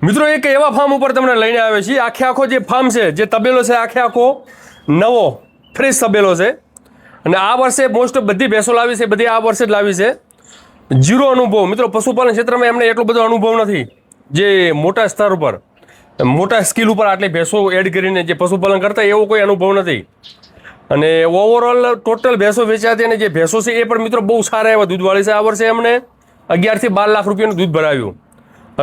મિત્રો એક એવા ફાર્મ ઉપર તમને લઈને આવે છે, આખે આખો જે ફાર્મ છે, જે તબેલો છે, આખે આખો નવો ફ્રેશ તબેલો છે. અને આ વર્ષે મોસ્ટ બધી ભેંસો લાવી છે, બધી આ વર્ષે જ લાવી છે. ઝીરો અનુભવ. મિત્રો પશુપાલન ક્ષેત્રમાં એમને એટલો બધો અનુભવ નથી જે મોટા સ્તર ઉપર મોટા સ્કિલ ઉપર આટલી ભેંસો એડ કરીને જે પશુપાલન કરતા એવો કોઈ અનુભવ નથી. અને ઓવરઓલ ટોટલ ભેંસો વેચાતી અને જે ભેંસો છે એ પણ મિત્રો બહુ સારા એવા દૂધવાળી છે. આ વર્ષે એમને 11 થી 12 લાખ રૂપિયાનું દૂધ ભરાવ્યું.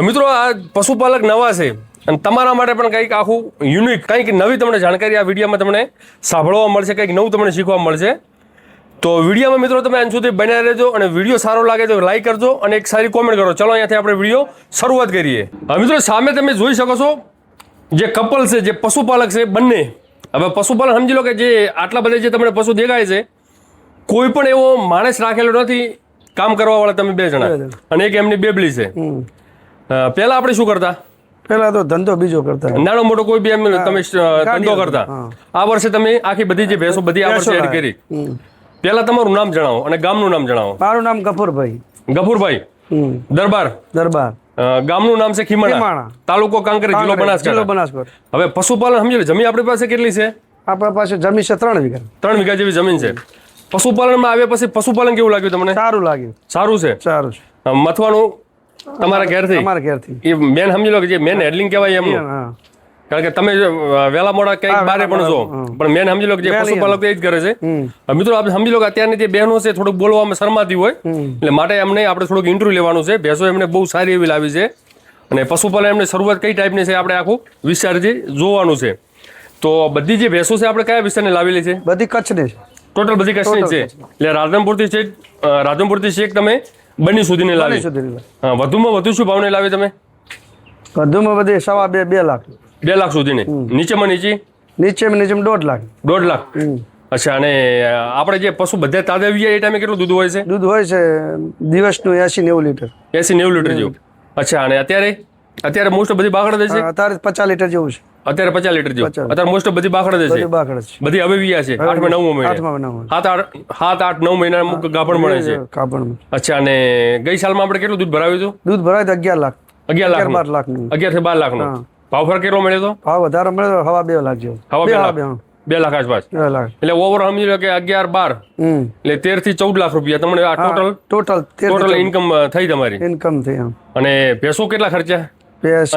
મિત્રો આ પશુપાલક નવા છે અને તમારા માટે પણ કંઈક આખું યુનિક કંઈક નવી તમને જાણકારી આ વિડીયોમાં તમને સાંભળવા મળશે, કંઈક નવું તમને શીખવા મળશે. તો વિડીયોમાં મિત્રો તમે અંત સુધી બન્યા રહેજો અને વિડીયો સારો લાગે તો લાઈક કરજો અને એક સારી કોમેન્ટ કરો. ચલો અહીંયાથી આપણે વિડીયો શરૂઆત કરીએ. હવે મિત્રો સામે તમે જોઈ શકો છો જે કપલ છે, જે પશુપાલક છે બંને. હવે પશુપાલન સમજી લો કે જે આટલા બધા જે તમને પશુ દેખાય છે કોઈ પણ એવો માણસ રાખેલો નથી, કામ કરવા વાળા તમે 2 જણા અને એક એમની બેબલી છે. પહેલા આપણે શું કરતા? પેલા તો ધંધો બીજો કરતા, નાનો મોટો કોઈ બી એમ તમે ધંધો કરતા. આ વર્ષે તમે આખી બધી જે ભેંસો બધી આ વર્ષે એડ કરી. પહેલા તમારું નામ જણાવો અને ગામનું નામ જણાવો. મારું નામ ગફુરભાઈ. ગફુરભાઈ દરબાર. ગામનું નામ છે ખીમાણા, તાલુકો કાંકરેજ, જિલ્લો બનાસકાંઠા. હવે પશુપાલન સમજી લો, જમીન આપણી પાસે કેટલી છે? આપણા પાસે જમીન છે 3 વીઘા. 3 વીઘા જેવી જમીન છે. પશુપાલનમાં આવ્યા પછી પશુપાલન કેવું લાગ્યું તમને? સારું લાગ્યું. સારું છે. મથવાનું તમારા ઘેરથી એ મેન સમજી લો કે જે મેન હેડલિંગ કહેવાય એમનું. કારણ કે તમે વહેલા મોડા કંઈક બારે પણ છો, પણ મેન સમજી લો કે જે પશુપાલક એ જ કરે છે. મિત્રો આપણે સમજી લો કે અત્યારની જે બહેનો છે થોડુંક બોલવામાં શરમાતી હોય, એટલે માટે એમને આપણે થોડુંક ઇન્ટરવ્યુ લેવાનું છે. ભેંસો એમને બહુ સારી એવી લાવી છે અને પશુપાલન એમને શરૂઆત કઈ ટાઈપની છે આપણે આખું વિસ્તારથી જોવાનું છે. તો બધી જે ભેંસો છે આપણે કયા વિસ્તારની લાવેલી છે? બધી કચ્છની છે. ટોટલ બધી કચ્છની છે. એટલે રાધનપુરથી છેક તમે બની સુધીની લાવી. વધુમાં વધુ શું ભાવને લાવી તમે? વધુમાં બધી 2.5 લાખ. 2 લાખ સુધીની. નીચેમાં નીચે 1.5 લાખ. 1.5 લાખ. અચ્છા. અને આપણે જે પશુ બધા તાજા આવી જાય એ ટાઈમે કેટલું દૂધ હોય છે? દૂધ હોય છે દિવસનું 80-90 લીટર. 80-90 લીટર જેવું. અચ્છા. અને અત્યારે મોસ્ટ બધી બાખડ છે? અત્યારે 50 લીટર જેવું છે. અત્યારે 50 લીટર જેવું. અત્યારે મોસ્ટ બધી બાખડ છે. બધી હવે વિયા છે 8-9 મહિના. 7-8-9 મહિના ગાભણ મળે છે. અચ્છા. અને ગઈ સાલમાં આપણે કેટલું દૂધ ભરાવ્યું હતું? દૂધ ભરાયું 11 લાખ. 11 લાખ. 11 થી 12 લાખ નો ભાવ ફરક કેટલો મળ્યો હતો? ભાવ વધારે મળ્યો, 2 લાખ જેવો. 2 લાખ આસપાસ. એટલે ઓવર સમજી લો કે 11-12 એટલે 13 થી 14 લાખ રૂપિયા તમને આ ટોટલ ઇન્કમ થઈ તમારી. અને ભેંસો કેટલા ખર્ચા?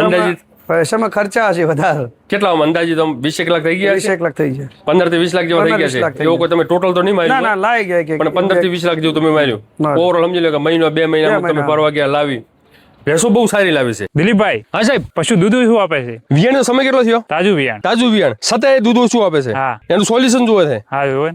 અંદાજિત પૈસામાં ખર્ચા છે વધારે. કેટલા અંદાજિત 20 લાખ થઈ ગયા? 20 લાખ થઈ ગયા. 15 થી 20 લાખ જેવા થઈ ગયા છે. એવો કોઈ તમે ટોટલ તો નહીં માર્યું? ના, લાવી ગયા પણ 15 થી 20 લાખ જેવું તમે માર્યું. ઓવરઓલ સમજી લો કે મહિનો 2 મહિના તમે ફરવા ગયા લાવી. ભેંસો બહુ સારી લાવી છે. દિલીપભાઈ, હા સાહેબ, પશુ દૂધ શું આપે છે? વિયાણનો સમય કેટલો થયો? તાજું વિયાણ છતાંય દૂધ ઓછું આપે છે. એનું સોલ્યુશન જોવે છે.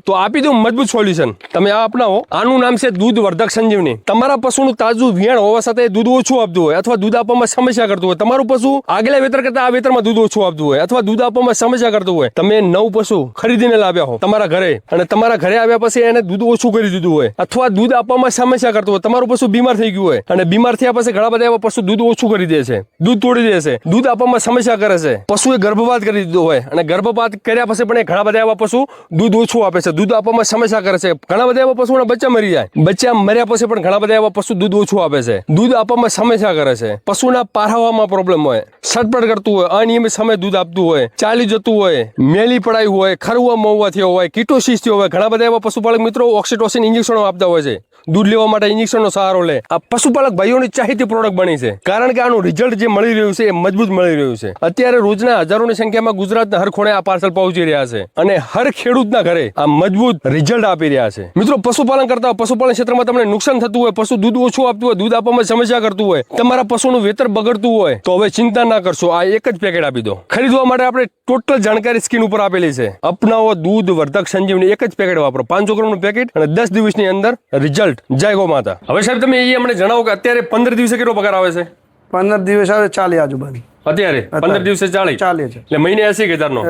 તો આપી દઉં મજબૂત સોલ્યુશન, તમે આ અપનાવો. આનું નામ છે દૂધ વર્ધક સંજીવની. તમારા પશુનું તાજું વિયાણ હોવા સાથે દૂધ ઓછું આપતું હોય અથવા દૂધ આપવામાં સમસ્યા કરતું હોય, તમારું પશુ આગલા વેતર કરતા આ વેતરમાં દૂધ ઓછું આપતું હોય અથવા દૂધ આપવામાં સમસ્યા કરતું હોય, તમે નવું પશુ ખરીદીને લાવ્યા હો તમારા ઘરે અને તમારા ઘરે આવ્યા પછી એને દૂધ ઓછું કરી દીધું હોય અથવા દૂધ આપવામાં સમસ્યા કરતું હોય, તમારું પશુ બીમાર થઈ ગયું હોય અને બીમાર થયા પછી ઘણા બધા એવા પશુ દૂધ ઓછું કરી દે છે, દૂધ તોડી દે છે, દૂધ આપવામાં સમસ્યા કરે છે. પશુએ ગર્ભપાત કરી દીધો હોય અને ગર્ભપાત કર્યા પછી પણ ઘણા બધા એવા પશુ દૂધ ઓછું આપે છે, દૂધ આપવામાં સમસ્યા કરે છે. ઘણા બધા એવા પશુના બચ્ચા મરી જાય, બચ્ચા મર્યા પછી પણ ઘણા બધા એવા પશુ દૂધ ઓછું આપે છે, દૂધ આપવામાં સમસ્યા કરે છે. પશુના પારવામાં પ્રોબ્લેમ હોય, સટપટ કરતું હોય, અનિયમિત સમય દૂધ આપતું હોય, ચાલી જતું હોય, મેલી પડાયું હોય, ખરવા મહુવા થયો હોય, કીટોસિસ થયો હોય. ઘણા બધા એવા પશુપાલક મિત્રો ઓક્સિટોસિન ઇન્જેક્શનો આપતા હોય છે, દૂધ લેવા માટે ઇન્જેક્શનનો સહારો લે. આ પશુપાલક ભાઈઓની ચાહીતી પ્રોડક્ટ બની છે કારણ કે આનું રિઝલ્ટ જે મળી રહ્યું છે એ મજબૂત મળી રહ્યું છે. અત્યારે રોજના હજારોની સંખ્યામાં ગુજરાતના હર ખૂણે આ પાર્સલ પહોંચી રહ્યા છે અને હર ખેડૂતના ઘરે આ મજબૂત રિઝલ્ટ આપી રહ્યા છે. મિત્રો પશુપાલન કરતા પશુપાલન ક્ષેત્રમાં તમને નુકસાન થતું હોય, પશુ દૂધ ઓછું આપતું હોય, દૂધ આપવામાં સમસ્યા કરતું હોય, તમારા પશુનું વેતર બગડતું હોય તો હવે ચિંતા ના કરશો, આ એક જ પેકેટ આપી દો. ખરીદવા માટે આપણે ટોટલ જાણકારી સ્ક્રીન ઉપર આપેલી છે. અપનાવો દૂધ વર્ધક સંજીવની, એક જ પેકેટ વાપરો, 500 ગ્રામનું પેકેટ અને 10 દિવસની અંદર રિઝલ્ટ. જય ગો માતા. હવે સાહેબ તમે એ અમને જણાવો કે અત્યારે 15 દિવસે કેટલો પગાર આવે છે? 15 દિવસ આવે 40 આજુબાજુ. અત્યારે 15 દિવસે 40 એટલે મહિને 80,000 નો.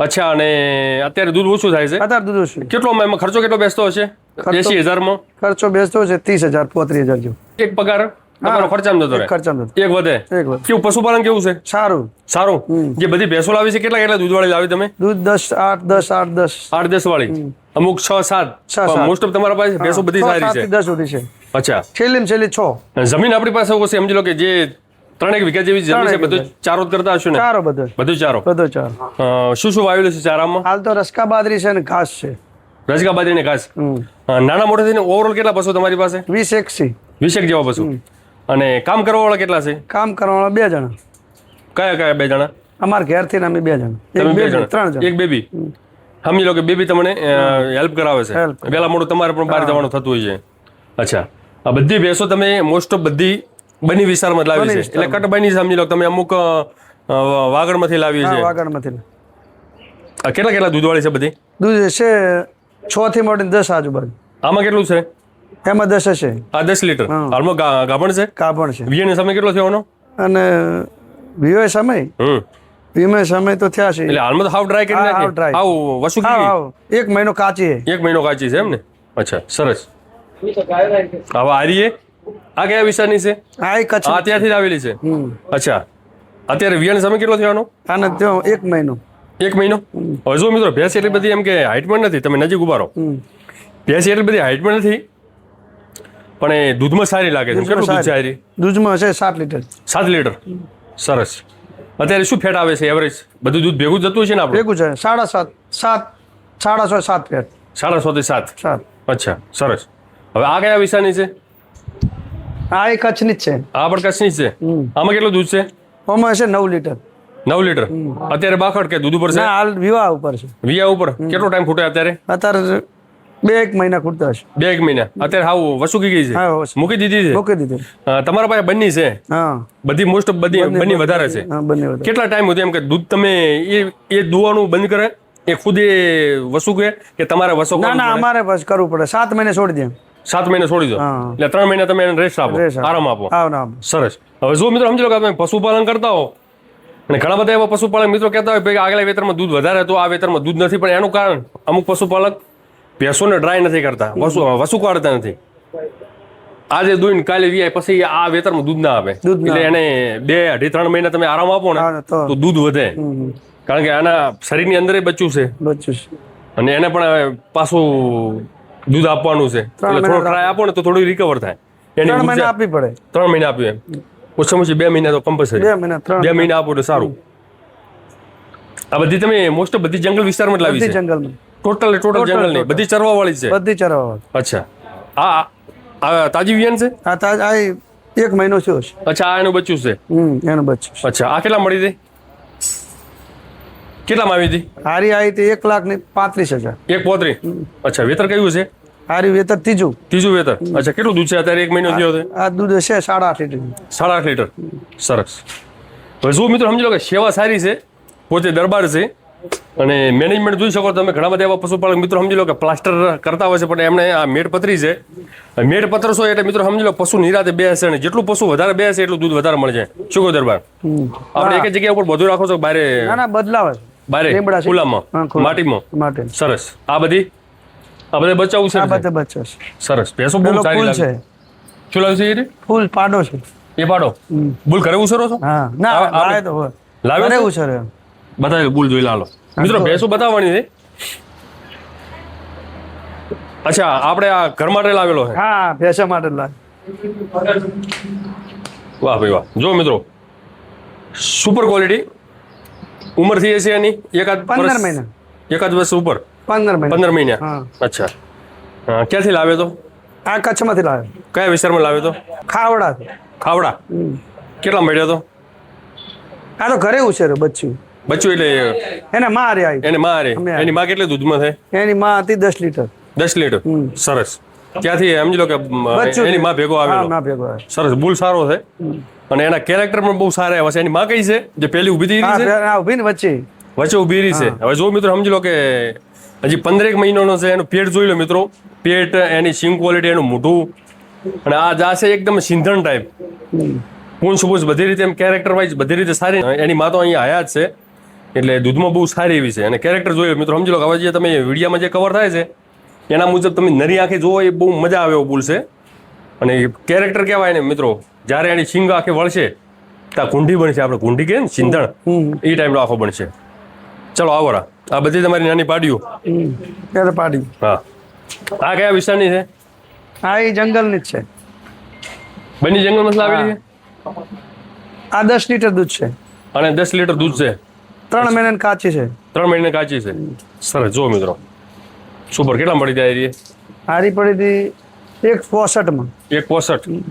અચ્છા. અને અત્યારે દૂધ ઓછું થાય છે? અત્યારે દૂધ ઓછું. કેટલો એમાં ખર્ચો કેટલો બેસતો હશે? 80,000 માં ખર્ચો બેસતો છે 30,000 35,000 જેવું. એક પગાર તમારો ખર્ચામાં જતો રહે? એક વધે. કેવું પશુપાલન કેવું છે? સારું. જે બધી ભેંસો લાવી છે કેટલા દૂધ વાળી લાવી તમે? દૂધ 8-10 વાળી, અમુક 6-7. મોસ્ટ ઓફ તમારા પાસે ભેંસો બધી સારી છે? 10 સુધી છે. અચ્છા. છેલ્લી 6. જમીન આપણી પાસે ઓછી સમજી લો કે જે 3 વીઘા જેવી જમીન છે, બધું ચારો જ કરતા હશો ને? ચારો બધો બધું ચારો. બધો ચારો. શું શું વાવેલું છે ચારામાં? હાલ તો રસકા બાજરી છે ને ઘાસ છે. રજકા બાજરી ને ઘાસ. હમ. નાના મોટા થઈને ઓવરઓલ કેટલા પશુ તમારી પાસે? 20 20 જેવા પશુ. અને કામ કરવા વાળા કેટલા છે? કામ કરવાવાળા 2 જણા. કયા કયા 2 જણા? અમારા ઘેરથી ને અમે 2 જણા. તમે 2 જણા. 3 જણા. એક બેબી. સમજી લો કે બેબી તમને હેલ્પ કરાવે છે. Help. વહેલા મોડું તમારે પણ બહાર જવાનું થતું હોય છે. અચ્છા, આ બધી ભેંસો તમે મોસ્ટ ઓફ બધી બની વિસ્તારમાં જ લાવી છે, એટલે કટ બની સમજી લો તમે અમુક વાગડમાંથી લાવી હા, છે. વાગડમાંથી. આ કેટલા દૂધવાળી છે બધી? દૂધ છે 6 થી મોડીને 10 આજુબાજુ. આમાં કેટલું છે? એમાં 10 હશે. આ 10 લીટર. હા. હાલમાં ગાભણ છે? કાપણ છે. વીએનો સમય કેટલો થયો? અને વિવે સમય તો થયા છે. એટલે હાલમાં તો હાવ ડ્રાય કરી હા, નાખી. હાવ dry. હાવ વસુ હા, કરી. હા. 1 મહિનો કાચી છે. 1 મહિનો કાચી છે એમ ને? અચ્છા, સરસ. હવે આરીએ આ કયા વિસ્તારની છે? આ એક કચ્છ. આ ત્યાંથી જ આવેલી છે. અચ્છા, અત્યારે વિયાનો સમય કેટલો થયો? આને ત્યાં 1 મહિનો. 1 મહિનો. હવે જો મિત્રો, ભેંસ એટલી બધી એમ કે હાઇટમાં નથી, તમે નજીક ઉભા રહો. ભેંસ એટલી બધી હાઇટમાં નથી, પણ એ દૂધમાં સારી લાગે છે. કેટલું દૂધ છે આરી? દૂધમાં છે 7 લીટર. 7 લીટર. સરસ. અત્યારે શું ફેટ આવે છે એવરેજ? બધું દૂધ ભેગું જતું હશે ને આપણે? ભેગું છે 7.5 7 ફેટ. 6.5 થી 7. 7. અચ્છા, સરસ. હવે આ કયા વિસ્તારની છે? આ એક કચ્છની જ છે. આ પણ કચ્છની જ છે. આમાં કેટલું દૂધ છે? આમાં છે 9 લીટર. 9 લીટર. અત્યારે બાખડ કે દૂધ ઉપર છે? ના, હાલ વિવાહ ઉપર છે. વિયા ઉપર. કેટલો ટાઈમ ખૂટે અત્યારે? અત્યારે 2-1 મહિના ખૂટતા હશે. 2-1 મહિના. અત્યારે હાવ વસુકી ગઈ છે? હા, વસુ. મૂકી દીધી છે? મૂકી દીધું. તમારા પાસે બંની છે? હા, બધી મોસ્ટ ઓફ બધી વધારે છે. હા, બંને વધારે. કેટલા ટાઈમ સુધી એમ કે દૂધ તમે એ દુવાનું બંધ કરે, એ ખુદ એ વસુકે કે તમારે વસો? ના ના, અમારે બસ કરવું પડે. 7 મહિને છોડી દે. 7 મહિને છોડી દો. હા. એટલે 3 મહિના તમે એને રેસ્ટ આપો, Rest આપો. આરામ આપો. હા, ના. સરસ. હવે જો મિત્રો સમજી લો કે તમે પશુપાલન કરતા હો, અને ઘણા બધા એવા પશુપાલક મિત્રો કહેતા હોય કે આગલા વેતરમાં દૂધ વધારે તો આ વેતરમાં દૂધ નથી, પણ એનું કારણ અમુક પશુપાલક ભેંસોને ડ્રાય નથી કરતા, વસુ કાઢતા નથી. આજે દૂધ કાલે વીઆઈ પછી આ વેતરમાં દૂધ ના આપે, એટલે એને 2-2.5-3 મહિના તમે આરામ આપો ને હા, તો દૂધ વધે. કારણ કે આના શરીરની અંદર બચ્ચું છે બચ્ચું છે. અને એને પણ પાછું દૂધ આપવાનું છે, એટલે થોડો ટ્રાય આપો ને તો થોડું રિકવર થાય. 3 મહિના આપવી પડે. 3 મહિના આપ્યું એમ ઓછામાં ઓછી 2 મહિના તો કમ્પલસરી. 2 મહિના 2 મહિના આપો તો સારું. આ બધી તમે મોસ્ટ બધી જંગલ વિસ્તારમાં જ લાવી બધી છે? જંગલમાં. ટોટલ જંગલ નહીં, બધી ચરવા વાળી છે? બધી ચરવા. અચ્છા, આ તાજી વિયાન છે? આ તાજ આ 1 મહિનો થયો છે. અચ્છા, આ એનું બચ્ચું છે? એનું બચ્ચું છે. અચ્છા, આ કેટલા મળી હતી? કેટલામાં આવી હતી? હારી આવી હતી 1,35,000. 1.35. અચ્છા, વેતર કયું છે? હારી વેતર ત્રીજું વેતર. અચ્છા, કેટલું દૂધ છે અત્યારે? 1 મહિનો થયો છે? આ દૂધ છે 8.5 લીટર. 8.5 લીટર. સરસ. હવે જો મિત્રો સમજી લો કે સેવા સારી છે, પોતે દરબાર છે, અને મેનેજમેન્ટ જોઈ શકો તમે. ઘણા બધા એવા પશુપાલક મિત્રો સમજી લો કે પ્લાસ્ટર કરતા હોય છે, પણ એમને આ મેડ પતરી છે. મેડ પતરશો એટલે મિત્રો સમજી લો પશુ નિરાતે બેસે, અને જેટલું પશુ વધારે બેસે એટલું દૂધ વધારે મળે છે. શું કહો દરબાર? આપણે એક જ જગ્યા ઉપર બધું રાખો છો? બારે? ના ના, બદલાવે. બારે લીમડા છે. ખુલ્લામાં, હા, ખુલ્લા. માટીમાં? માટે. સરસ. આ બધા બચ્ચાઓ આ છે? બધે બચ્ચો છે. સરસ. ભેંસો બહુ પેલો સારી ફૂલ લાગે. છે. શું લાગે છે? ફૂલ પાડો છે. એ પાડો બુલ ઘરે ઉછેરો છો? હા, ના લાવે તો હોય. લાવે ઘરે છે? ઉછેરે. બતાવી બુલ જોઈ લાલો મિત્રો. ભેંસો બતાવવાની છે. અચ્છા, આપણે આ ઘર માટે લાવેલો છે? હા, ભેંસા માટે લાવે. વાહ ભાઈ વાહ. જો મિત્રો, સુપર ક્વોલિટી. ઉંમર થઈ હશે એની એકાદ 15 મહિના. એકાદ વર્ષ ઉપર? 15 મહિના. 15 મહિના. હા. અચ્છા, ક્યાંથી લાવ્યો તો? આ કચ્છમાંથી લાવે. કયા વિસ્તારમાં લાવ્યો તો? ખાવડા. ખાવડા. કેટલા મળ્યો તો? આ તો ઘરે ઉછેર્યો બચ્ચું. બચ્ચું એટલે એને માં હારે આવી. એને માં હારે. એની માં કેટલી દૂધમાં થાય? એની માં હતી 10 લીટર. 10 લીટર. સરસ. ત્યાંથી સમજી લો કે એની માં ભેગો હા, આવેલો. માં ભેગો આવે. સરસ. બુલ સારો છે, અને એના કેરેક્ટર પણ બહુ સારા એવા છે. એની માં કઈ છે જે પેલી ઊભી થઈ રહી છે? હા, ઉભી ને વચ્ચે. વચ્ચે ઊભી રહી છે. હવે જો મિત્રો સમજી લો કે હજી 15 મહિનાનો છે. એનું પેટ જોઈ લો મિત્રો. પેટ, એની સિંગ ક્વોલિટી, એનું મોઢું, અને આ જા છે એકદમ સિંધણ ટાઈપ. પૂંછ બધી રીતે એમ કેરેક્ટર વાઇઝ બધી રીતે સારી. એની માં તો અહીંયા હયાત છે, એટલે દૂધમાં બહુ સારી એવી છે. અને કેરેક્ટર જોયો મિત્રો સમજી લો કે હવે જે તમે વિડીયામાં જે કવર થાય છે એના મુજબ તમે નરી આંખે જોવો એ બહુ મજા આવે એવું બુલ છે. અને કેરેક્ટર કહેવાય ને મિત્રો, જ્યારે એની સિંગ આંખે વળશે ત્યાં ગુંડી બનશે. આપણે ગુંડી કહીએ ને સિંધણ, એ ટાઈપનો આંખો બનશે. ચલો આવરા. આ બધી તમારી નાની પાડીઓ? ત્યારે પાડી. હા. આ કયા વિસ્તારની છે? આ એ જંગલની જ છે. બની જંગલમાં લાવેલી છે? આ 10 લીટર દૂધ છે. અને 10 લીટર દૂધ છે. 3 મહિનાની કાચી છે. 3 મહિને કાચી છે. સરસ. જો મિત્રો સુપર. કેટલા મળી જાય? હારી પડી હતી 1.65 માં. 1.65.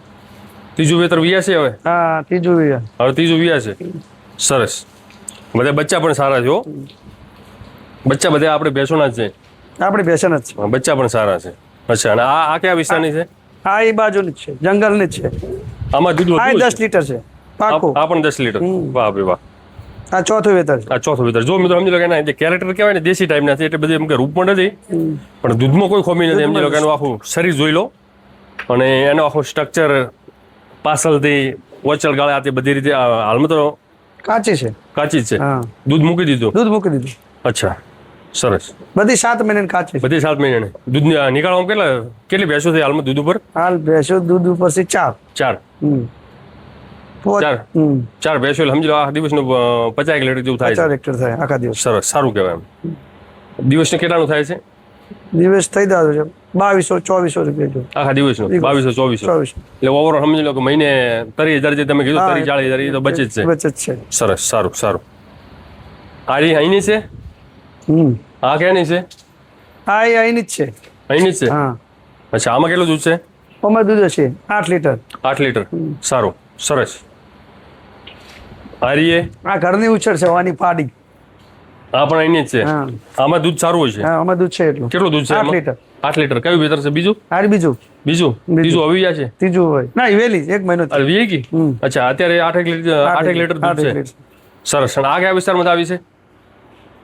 ત્રીજું વેતર વિયા છે હવે? હા, ત્રીજું વીઘા. હવે ત્રીજું વિયા છે. સરસ. બધા બચ્ચા પણ સારા છે હો. બચ્ચા બધા આપણે ભેંસોના જ છે. આપણી ભેંસન જ છે. બચ્ચા પણ સારા છે. અચ્છા. અને આ કયા વિસ્તારની છે? હા, એ બાજુની જ છે, જંગલની જ છે. આમાં દૂધ આ વધુ 10 લીટર છે પાકું. આ પણ 10 લીટર. વાહ ભાઈ વાહ. આ ચોથું વેતર છે. આ ચોથું વેતર. જો મિત્રો સમજી લો કે એના જે કેરેક્ટર કહેવાય ને દેશી ટાઈપના છે એટલે બધી એમ કે રૂપમાં નથી પણ દૂધમાં કોઈ ખોમી નથી. સમજી લો કે એનું આખું શરીર જોઈ લો અને એનો આખું સ્ટ્રક્ચર પાછળથી ઓચલ ગાળે આ તે બધી રીતે હાલમાં તો કાચી છે. કાચી જ છે. હા, દૂધ મૂકી દીધું. દૂધ મૂકી દીધું. અચ્છા. સરસ. બધી 7 મહિનાની કાચી છે. બધી 7 મહિનાની. દૂધ નીકાળવામાં કેટલી ભેંસો થઈ હાલમાં દૂધ ઉપર? હાલ ભેંસો દૂધ ઉપર છે 4. 4. ચાર. 4 ભેંસો એટલે સમજી લો આ દિવસનું 50 લીટર જેવું થાય 50 છે. લીટર થાય આખા દિવસ. સરસ. સારું કહેવાય એમ. દિવસને કેટલાનું થાય છે? દિવસ થઈ જતો છે 2200-2400 રૂપિયા જેવું. આખા દિવસનું 2200-2400. એટલે ઓવરઓલ સમજી લો કે મહિને 30,000 જે તમે કીધું 30-40,000 એ તો બચે જ છે. બચત છે. સરસ. સારું સારું. આ અહીંની છે? આ ક્યાંની છે? હા, એ અહીંની જ છે. અહીંની જ છે? હા. અચ્છા. આમાં કેટલું દૂધ છે? આમાં દૂધ છે 8 લીટર. 8 લીટર. સારું. સરસ. આરીએ? આ ઘરની ઉછળ છે વાની પાડી. આ પણ અહીંની જ છે. હા. આમાં દૂધ સારું હોય છે? હા, આમાં દૂધ છે એટલું. કેટલું દૂધ છે? 8 લીટર. 8 લીટર. કયું વેતર છે? બીજું? હારી બીજું. બીજું આવી ગયા છે? ત્રીજું હોય ના, એ વેલી 1 મહિનો. અરે વી ગઈ. અચ્છા. અત્યારે 8 લીટર દૂધ છે. સરસ. અને આ કયા વિસ્તારમાં આવી છે?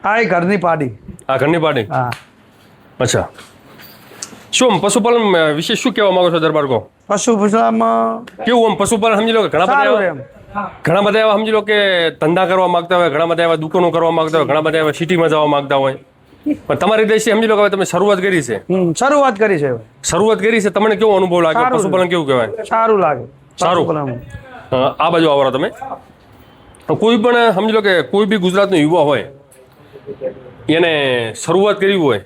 આ એ ઘરની પાડી. આ ઘરની પાડી. હા. અચ્છા. શું પશુપાલન વિશે શું કહેવા માંગો છો દરબાર કો? પશુપાલનમાં કેવું આમ પશુપાલન સમજી લો કે ઘણા સારું બધા એમ. ઘણા બધા એવા સમજી લો કે ધંધા કરવા માંગતા હોય, ઘણા બધા એવા દુકાનો કરવા માંગતા હોય, ઘણા બધા એવા સિટીમાં જવા માંગતા હોય, પણ તમારી દેશી સમજી લો કે હવે તમે શરૂઆત કરી છે. શરૂઆત કરી છે. શરૂઆત કરી છે. તમને કેવો અનુભવ લાગ્યો? સારું. પશુપાલન કેવું કહેવાય? સારું લાગે. સારું. પશુપાલનમાં. આ બાજુ આવો તમે. કોઈ પણ સમજી લો કે કોઈ બી ગુજરાતનો યુવા હોય એને શરૂઆત કરવી હોય,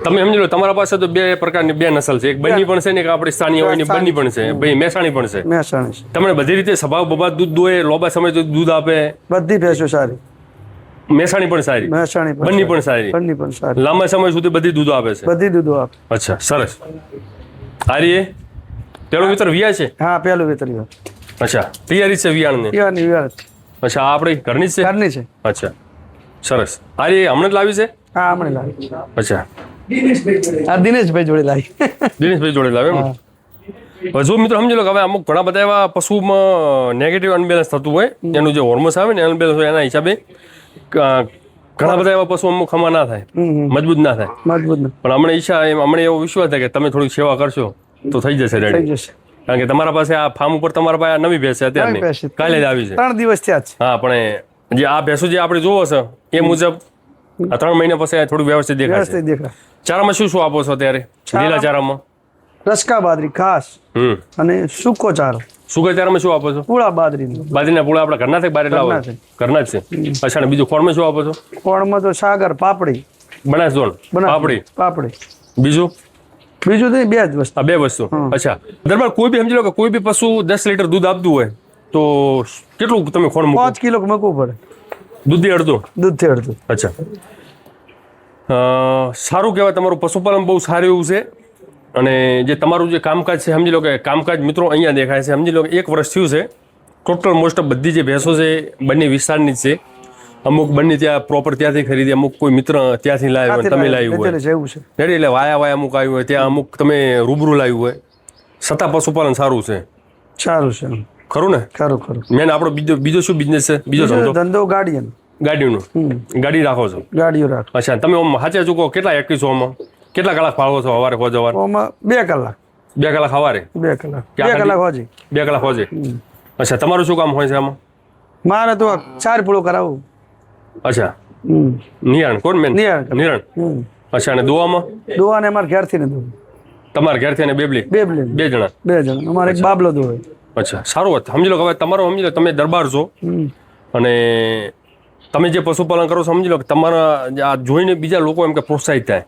તમે સમજી લો તમારા પાસે તો 2 પ્રકારની 2 નસલ છે. એક બન્ની પણ છે ને એક આપણી સ્થાનીય હોય બન્ની પણ છે, ભાઈ મહેસાણી પણ છે. મહેસાણી. તમને બધી રીતે સ્વભાવ બબાદ દૂધ દોય, લોબા સમય દૂધ આપે. બધી ભેંસો સારી. મહેસાણી પણ સારી, મહેસાણી બન્ની પણ સારી, બન્ની પણ સારી. લાંબા સમય સુધી બધી દૂધો આપે છે. બધી દૂધો આપે. અચ્છા. સરસ. આરીએ પેલું વિતર વિયા છે? હા, પેલું વેતરી. અચ્છા. તૈયારી છે વિયાણની? પીવાની વિયાર. અચ્છા. આ આપણી ઘરની જ છે? ઘરની છે. અચ્છા. સરસ. આરીએ હમણાં જ લાવી છે? હા, હમણાં લાવી. અચ્છા. આ દિનેશભાઈ જોડે લાવી. દિનેશભાઈ જોડે લાવે એમ? હજુ મિત્રો સમજી લો કે હવે અમુક ઘણા બધા એવા પશુમાં નેગેટિવ અનબેલેન્સ થતું હોય, એનું જે હોર્મોન્સ આવે ને અનબેલેન્સ હોય એના હિસાબે ઘણા બધા એવા પશુ અમુક ખમા ના થાય, મજબૂત ના થાય. મજબૂત ના. પણ હમણાં ઈચ્છા હમણાં એવો વિશ્વાસ થાય કે તમે થોડીક સેવા કરશો તો થઈ જશે થઈ રેડી. જશે. કારણ કે તમારા પાસે આ ફાર્મ ઉપર તમારા પાસે આ નવી ભેંસ છે નવી ભેંસ અત્યારની, છે. કાલે જ આવી છે. 3 દિવસ થયા છે. હા, પણ જે આ ભેંસો જે આપણે જોવો છે એ મુજબ આ 3 મહિના પછી થોડું વ્યવસ્થિત દેખાય છે. વ્યવસ્થિત દેખાય. ચારામાં શું શું આપો છો અત્યારે? લીલા ચારામાં રસકા બાજરી ખાસ અને સૂકો ચારો. સુકા ચારામાં શું આપો છો? પૂળા બાજરી. બાજરીના પૂળા આપણા ઘરના થાય બહાર લાવો? ઘરના છે. ઘરના જ છે. અચ્છા. અને બીજું ખોળમાં શું આપો છો? કોણમાં તો સાગર પાપડી. બનાસ ઝોન પાપડી. પાપડી. બીજું? બીજું તો 2 જ વસ્તુ. આ 2 વસ્તુ. અચ્છા. દરબાર કોઈ બી સમજી લો કે કોઈ બી પશુ 10 લીટર દૂધ આપતું હોય તો કેટલું તમે ખોળ મૂકો? 5 કિલો મૂકવું પડે. દૂધથી અડધું? દૂધથી અડધું. અચ્છા. સારું કહેવાય. તમારું પશુપાલન બહુ સારું એવું છે. અને જે તમારું જે કામકાજ છે સમજી લો કે કામકાજ મિત્રો અહીંયા દેખાય છે. સમજી લો કે 1 વર્ષ થયું છે. ટોટલ મોસ્ટ ઓફ બધી જે ભેંસો છે બંને વિસ્તારની જ છે. અમુક બંને ત્યાં પ્રોપર ત્યાંથી ખરીદી, અમુક કોઈ મિત્ર ત્યાંથી લાવ્યો હોય, તમે લાવ્યું હોય જેવું છે. રેડી. એટલે વાયા અમુક આવ્યું હોય, ત્યાં અમુક તમે રૂબરૂ લાવ્યું હોય, છતાં પશુપાલન સારું છે. સારું છે. ખરું ને? ખરું ખરું. મેન આપણો બીજો શું બિઝનેસ છે? બીજો ધંધો ગાડીનો. ગાડીનું. ગાડી રાખો છો? ગાડીઓ રાખો. અચ્છા. તમે સાચે ચૂકો કેટલા એક્ટિવ છો આમાં? કેટલા કલાક ફાળવો છો સવારે હોજ સવાર? ઓમાં 2 કલાક. 2 કલાક સવારે? 2 કલાક. 2 કલાક હોજી. 2 કલાક હોજે. અચ્છા. તમારું શું કામ હોય છે આમાં? મારે તો 4 પૂળો કરાવવું. અચ્છા. નિયાણ કોણ મેન? નિયાણ. અચ્છા. અને દોવામાં? દોવાને અમારે ઘેરથી ને દોવું. તમારા ઘેરથી અને બેબલી? 2 જણા. 2 જણા. અમારે એક બાબલો દોવે. અચ્છા. સારું વાત. સમજી લો કે હવે તમારો સમજી લો તમે દરબાર છો અને તમે જે પશુપાલન કરો છો સમજી લો કે તમારા આ જોઈને બીજા લોકો એમ કે પ્રોત્સાહિત થાય.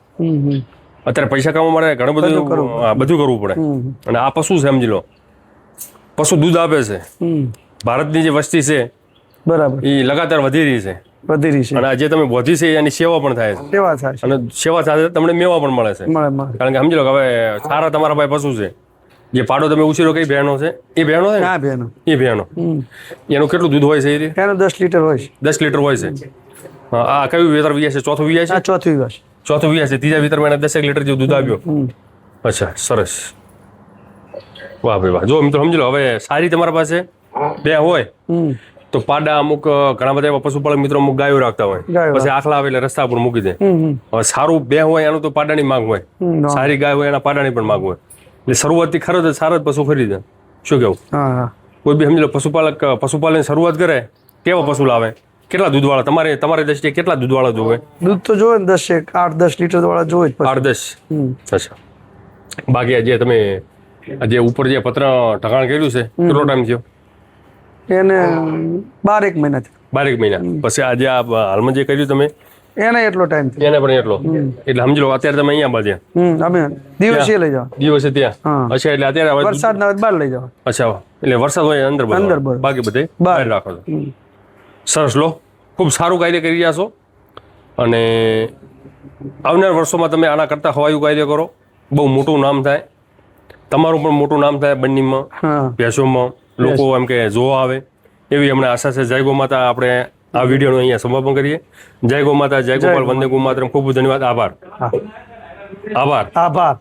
અત્યારે પૈસા કમાવા માટે ઘણું બધું કરવું પડે. અને આ પશુ છે સમજી લો, પશુ દૂધ આપે છે, ભારતની જે વસ્તી છે બરાબર એ લગાતાર વધી રહી છે વધી રહી છે અને આ જે તમે વધી છે એની સેવા પણ થાય છે કેવા થાય છે અને સેવા સાથે તમને મેવા પણ મળે છે મળે મળે કારણ કે સમજી લો કે હવે સારા તમારા પાસે પશુ છે જે પાડો તમે ઉછેરો કઈ બહેનો છે એ બહેનો છે ને? હા બેનો એ બહેનો એનું કેટલું દૂધ હોય છે એ રીતે? એનો 10 લીટર હોય છે 10 લીટર હોય છે હા, આ કયું વેતર વ્યાસ છે? ચોથું વ્યાસ આ છે? ચોથી વર્ષ ચોથું વ્યાસ છે. ત્રીજા વેતરમાં એને 10 લીટર જેવું દૂધ આવ્યું. અચ્છા, સરસ. વાહ ભાઈ વાહ. જો મિત્રો સમજી લો, હવે સારી તમારા પાસે બે હોય તો પાડા અમુક ઘણા બધા એવા પશુપાલક મિત્રો અમુક ગાયો રાખતા હોય, ગાયો પછી આખલા આવે એટલે રસ્તા પર મૂકી દે. હવે સારું બે હોય એનું તો પાડાની માંગ હોય, સારી ગાય હોય એના પાડાની પણ માંગ હોય. એટલે શરૂઆતથી ખરો જ સારા જ પશુ ખરીદે. શું કેવું? હા હા કોઈ બી સમજી લો પશુપાલન શરૂઆત કરે, કેવા પશુ લાવે, કેટલા દૂધવાળા તમારી દ્રષ્ટિએ કેટલા દૂધવાળા જોવે? દૂધ તો જોવે ને 8-10 લીટર વાળા જોવે જ પછી. 8-10. અચ્છા. બાકી જે તમે જે ઉપર જે પત્ર ઢગાણ કર્યું છે કેટલો ટાઈમ થયો? એને 12 મહિનાથી 12 મહિના. પછી આજે આ હાલમાં જે કર્યું તમે એને એટલો ટાઈમ થયો એને પણ એટલો? એટલે સમજી લો અત્યારે તમે અહીંયા બાજ્યા, અમે દિવસે લઈ જાવ દિવસે ત્યાં. હા. અચ્છા, એટલે અત્યારે હવે વરસાદ ના બહાર લઈ જાવ. અચ્છા, એટલે વરસાદ હોય અંદર બધો, અંદર બધો. બાકી બધે બહાર. બહાર રાખો છો. સરસ. લો, ખૂબ સારું કાર્ય કરી રહ્યા છો અને આવનાર વર્ષોમાં તમે આના કરતા હવાયું કાર્ય કરો, બહુ મોટું નામ થાય, તમારું પણ મોટું નામ થાય બંનીમાં, હા ભેંસોમાં, લોકો એમ કે જોવા આવે એવી અમને આશા છે. જય ગો માતા. આપણે આ વિડીયોનું અહીંયા સમાપન કરીએ. જય ગો માતા, જય ગોપાલ, વંદે ગો માતરમ. ખૂબ ધન્યવાદ. આભાર. હા આભાર. આભાર.